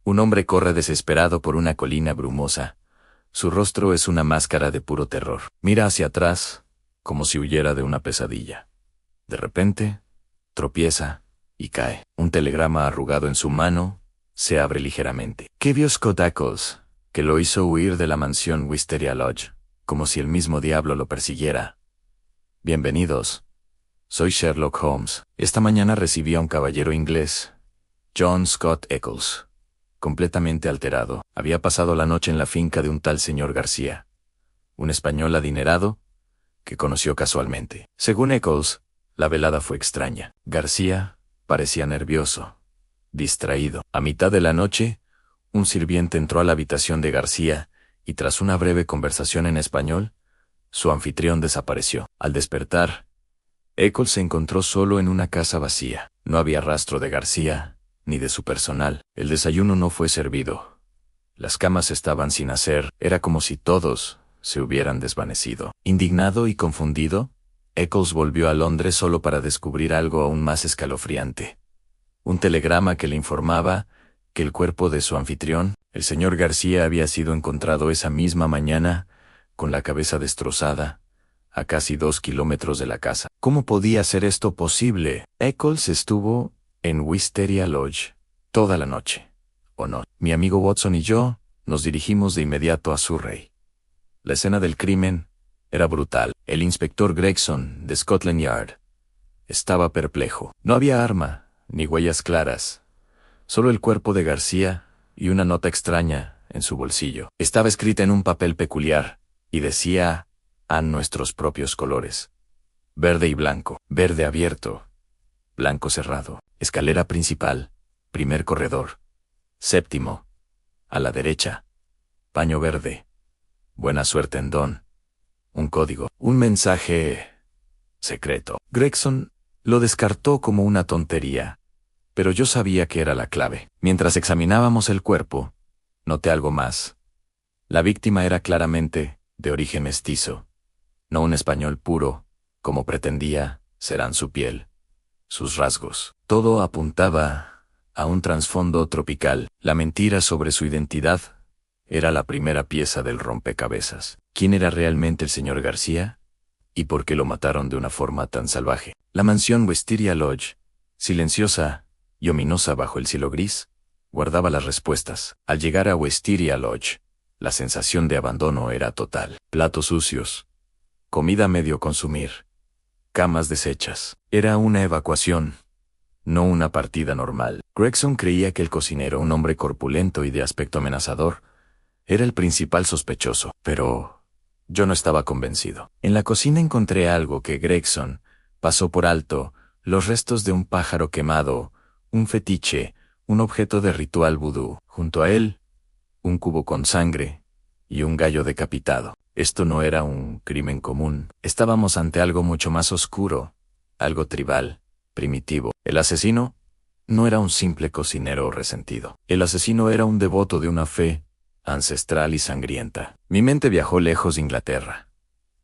Un hombre corre desesperado por una colina brumosa. Su rostro es una máscara de puro terror. Mira hacia atrás, como si huyera de una pesadilla. De repente, tropieza y cae. Un telegrama arrugado en su mano se abre ligeramente. ¿Qué vio Scott Eccles, que lo hizo huir de la mansión Wisteria Lodge, como si el mismo diablo lo persiguiera? Bienvenidos. Soy Sherlock Holmes. Esta mañana recibí a un caballero inglés, John Scott Eccles, completamente alterado. Había pasado la noche en la finca de un tal señor García, un español adinerado que conoció casualmente. Según Eccles, la velada fue extraña. García parecía nervioso, distraído. A mitad de la noche, un sirviente entró a la habitación de García y tras una breve conversación en español, su anfitrión desapareció. Al despertar, Eccles se encontró solo en una casa vacía. No había rastro de García ni de su personal. El desayuno no fue servido. Las camas estaban sin hacer. Era como si todos se hubieran desvanecido. Indignado y confundido, Eccles volvió a Londres solo para descubrir algo aún más escalofriante. Un telegrama que le informaba que el cuerpo de su anfitrión, el señor García, había sido encontrado esa misma mañana, con la cabeza destrozada, a casi 2 kilómetros de la casa. ¿Cómo podía ser esto posible? Eccles estuvo en Wisteria Lodge toda la noche, ¿o no? Mi amigo Watson y yo nos dirigimos de inmediato a Surrey. La escena del crimen era brutal. El inspector Gregson, de Scotland Yard, estaba perplejo. No había arma, ni huellas claras, solo el cuerpo de García y una nota extraña en su bolsillo. Estaba escrita en un papel peculiar, y decía a nuestros propios colores: verde y blanco, verde abierto, blanco cerrado, escalera principal, primer corredor, séptimo, a la derecha, paño verde, buena suerte en Don. Un código, un mensaje secreto. Gregson lo descartó como una tontería, pero yo sabía que era la clave. Mientras examinábamos el cuerpo, noté algo más. La víctima era claramente de origen mestizo, no un español puro, como pretendía serán su piel, sus rasgos. Todo apuntaba a un trasfondo tropical. La mentira sobre su identidad era la primera pieza del rompecabezas. ¿Quién era realmente el señor García? ¿Y por qué lo mataron de una forma tan salvaje? La mansión Wisteria Lodge, silenciosa y ominosa bajo el cielo gris, guardaba las respuestas. Al llegar a Wisteria Lodge, la sensación de abandono era total. Platos sucios, comida a medio consumir, camas deshechas. Era una evacuación, no una partida normal. Gregson creía que el cocinero, un hombre corpulento y de aspecto amenazador, era el principal sospechoso, pero yo no estaba convencido. En la cocina encontré algo que Gregson pasó por alto: los restos de un pájaro quemado, un fetiche, un objeto de ritual vudú. Junto a él, un cubo con sangre y un gallo decapitado. Esto no era un crimen común. Estábamos ante algo mucho más oscuro, algo tribal, primitivo. El asesino no era un simple cocinero resentido. El asesino era un devoto de una fe ancestral y sangrienta. Mi mente viajó lejos de Inglaterra,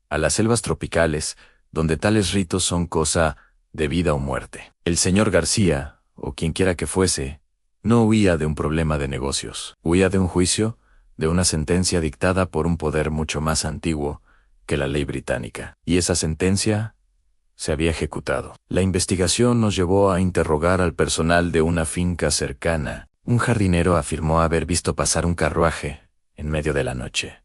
a las selvas tropicales, donde tales ritos son cosa de vida o muerte. El señor García, o quienquiera que fuese, no huía de un problema de negocios. Huía de un juicio, de una sentencia dictada por un poder mucho más antiguo que la ley británica. Y esa sentencia se había ejecutado. La investigación nos llevó a interrogar al personal de una finca cercana. Un jardinero afirmó haber visto pasar un carruaje en medio de la noche,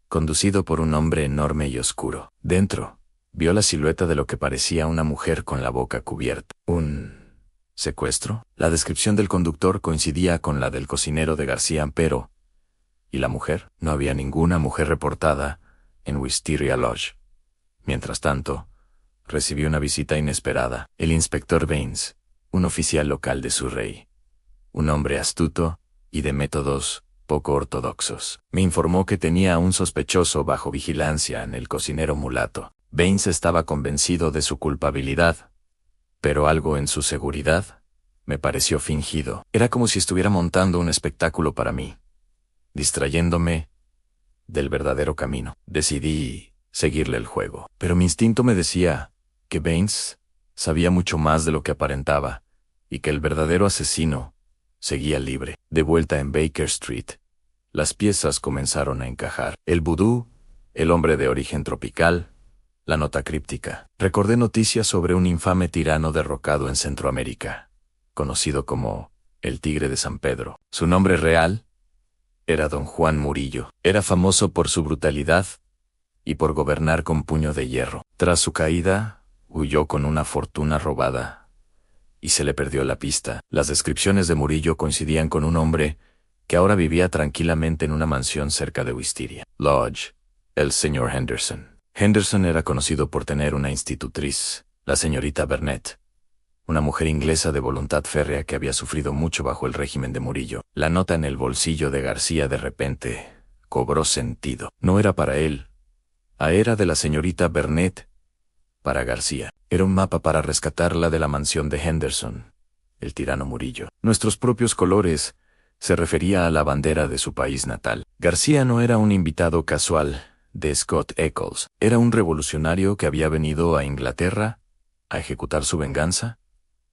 conducido por un hombre enorme y oscuro. Dentro, vio la silueta de lo que parecía una mujer con la boca cubierta. ¿Un secuestro? La descripción del conductor coincidía con la del cocinero de García, pero ¿y la mujer? No había ninguna mujer reportada en Wisteria Lodge. Mientras tanto, recibí una visita inesperada. El inspector Baines, un oficial local de Surrey, un hombre astuto y de métodos poco ortodoxos, me informó que tenía a un sospechoso bajo vigilancia en el cocinero mulato. Baines estaba convencido de su culpabilidad, pero algo en su seguridad me pareció fingido. Era como si estuviera montando un espectáculo para mí, distrayéndome del verdadero camino. Decidí seguirle el juego, pero mi instinto me decía que Baines sabía mucho más de lo que aparentaba y que el verdadero asesino seguía libre. De vuelta en Baker Street, las piezas comenzaron a encajar. El vudú, el hombre de origen tropical, la nota críptica. Recordé noticias sobre un infame tirano derrocado en Centroamérica, conocido como el Tigre de San Pedro. Su nombre real era Don Juan Murillo. Era famoso por su brutalidad y por gobernar con puño de hierro. Tras su caída, huyó con una fortuna robada y se le perdió la pista. Las descripciones de Murillo coincidían con un hombre que ahora vivía tranquilamente en una mansión cerca de Wisteria Lodge, el señor Henderson. Henderson era conocido por tener una institutriz, la señorita Burnett, una mujer inglesa de voluntad férrea que había sufrido mucho bajo el régimen de Murillo. La nota en el bolsillo de García de repente cobró sentido. No era para él, era de la señorita Burnett para García. Era un mapa para rescatarla de la mansión de Henderson, el tirano Murillo. Nuestros propios colores se refería a la bandera de su país natal. García no era un invitado casual de Scott Eccles. Era un revolucionario que había venido a Inglaterra a ejecutar su venganza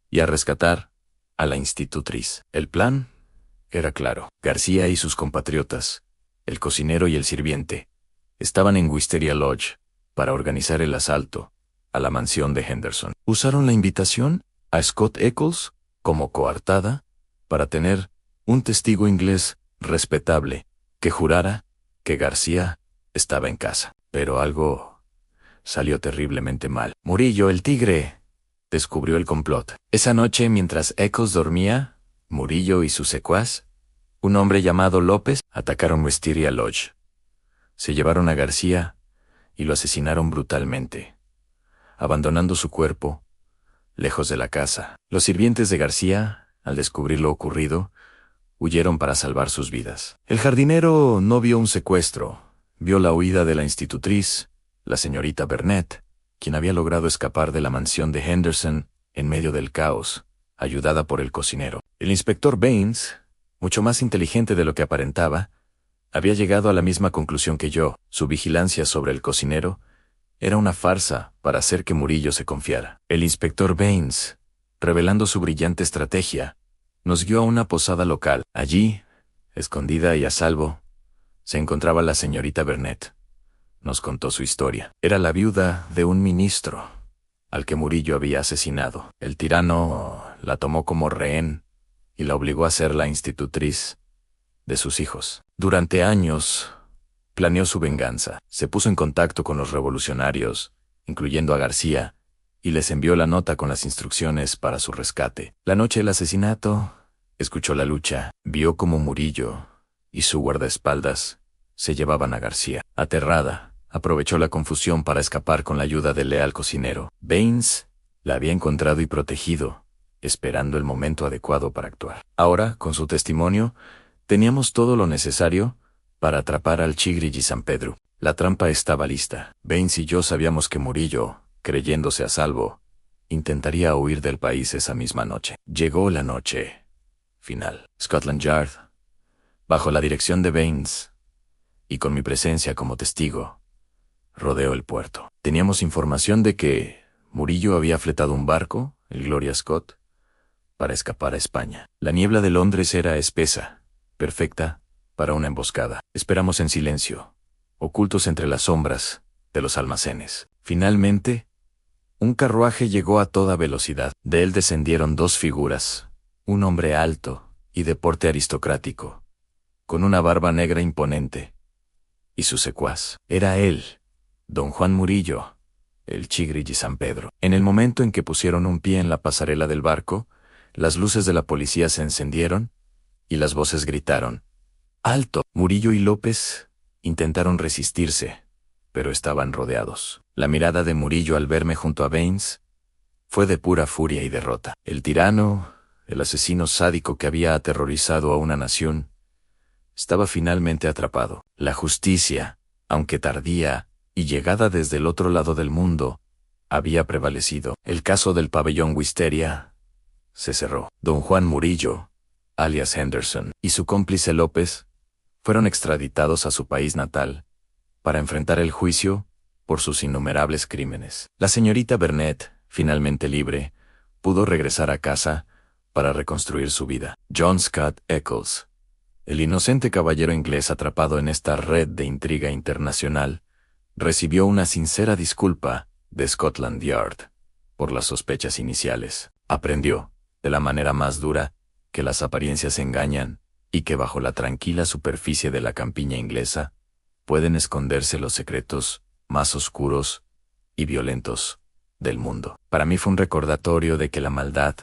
y a rescatar a la institutriz. El plan era claro. García y sus compatriotas, el cocinero y el sirviente, estaban en Wisteria Lodge para organizar el asalto a la mansión de Henderson. Usaron la invitación a Scott Eccles como coartada para tener un testigo inglés respetable que jurara que García estaba en casa. Pero algo salió terriblemente mal. Murillo, el tigre, descubrió el complot. Esa noche, mientras Eccles dormía, Murillo y su secuaz, un hombre llamado López, atacaron Wisteria Lodge. Se llevaron a García y lo asesinaron brutalmente, abandonando su cuerpo lejos de la casa. Los sirvientes de García, al descubrir lo ocurrido, huyeron para salvar sus vidas. El jardinero no vio un secuestro, vio la huida de la institutriz, la señorita Burnett, quien había logrado escapar de la mansión de Henderson en medio del caos, ayudada por el cocinero. El inspector Baines, mucho más inteligente de lo que aparentaba, había llegado a la misma conclusión que yo. Su vigilancia sobre el cocinero era una farsa para hacer que Murillo se confiara. El inspector Baines, revelando su brillante estrategia, nos guió a una posada local. Allí, escondida y a salvo, se encontraba la señorita Burnett. Nos contó su historia. Era la viuda de un ministro al que Murillo había asesinado. El tirano la tomó como rehén y la obligó a ser la institutriz de sus hijos. Durante años, planeó su venganza. Se puso en contacto con los revolucionarios, incluyendo a García, y les envió la nota con las instrucciones para su rescate. La noche del asesinato, escuchó la lucha, vio cómo Murillo y su guardaespaldas se llevaban a García. Aterrada, aprovechó la confusión para escapar con la ayuda del leal cocinero. Baines la había encontrado y protegido, esperando el momento adecuado para actuar. Ahora, con su testimonio, teníamos todo lo necesario para atrapar al Tigre de San Pedro. La trampa estaba lista. Baines y yo sabíamos que Murillo, creyéndose a salvo, intentaría huir del país esa misma noche. Llegó la noche final. Scotland Yard, bajo la dirección de Baines, y con mi presencia como testigo, rodeó el puerto. Teníamos información de que Murillo había fletado un barco, el Gloria Scott, para escapar a España. La niebla de Londres era espesa, perfecta para una emboscada. Esperamos en silencio, ocultos entre las sombras de los almacenes. Finalmente, un carruaje llegó a toda velocidad. De él descendieron dos figuras, un hombre alto y de porte aristocrático, con una barba negra imponente, y su secuaz. Era él, don Juan Murillo, el Tigre de San Pedro. En el momento en que pusieron un pie en la pasarela del barco, las luces de la policía se encendieron y las voces gritaron: ¡alto! Murillo y López intentaron resistirse, pero estaban rodeados. La mirada de Murillo al verme junto a Baines fue de pura furia y derrota. El tirano, el asesino sádico que había aterrorizado a una nación, estaba finalmente atrapado. La justicia, aunque tardía y llegada desde el otro lado del mundo, había prevalecido. El caso del pabellón Wisteria se cerró. Don Juan Murillo, alias Henderson, y su cómplice López fueron extraditados a su país natal para enfrentar el juicio por sus innumerables crímenes. La señorita Burnett, finalmente libre, pudo regresar a casa para reconstruir su vida. John Scott Eccles, el inocente caballero inglés atrapado en esta red de intriga internacional, recibió una sincera disculpa de Scotland Yard por las sospechas iniciales. Aprendió, de la manera más dura, que las apariencias engañan y que bajo la tranquila superficie de la campiña inglesa pueden esconderse los secretos más oscuros y violentos del mundo. Para mí fue un recordatorio de que la maldad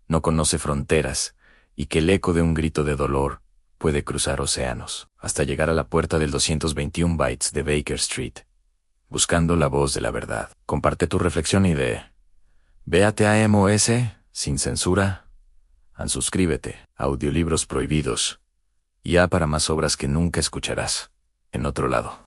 no conoce fronteras y que el eco de un grito de dolor puede cruzar océanos hasta llegar a la puerta del 221 Bytes de Baker Street, buscando la voz de la verdad. Comparte tu reflexión y véate a MOS, sin censura, suscríbete, audiolibros prohibidos, y para más obras que nunca escucharás en otro lado.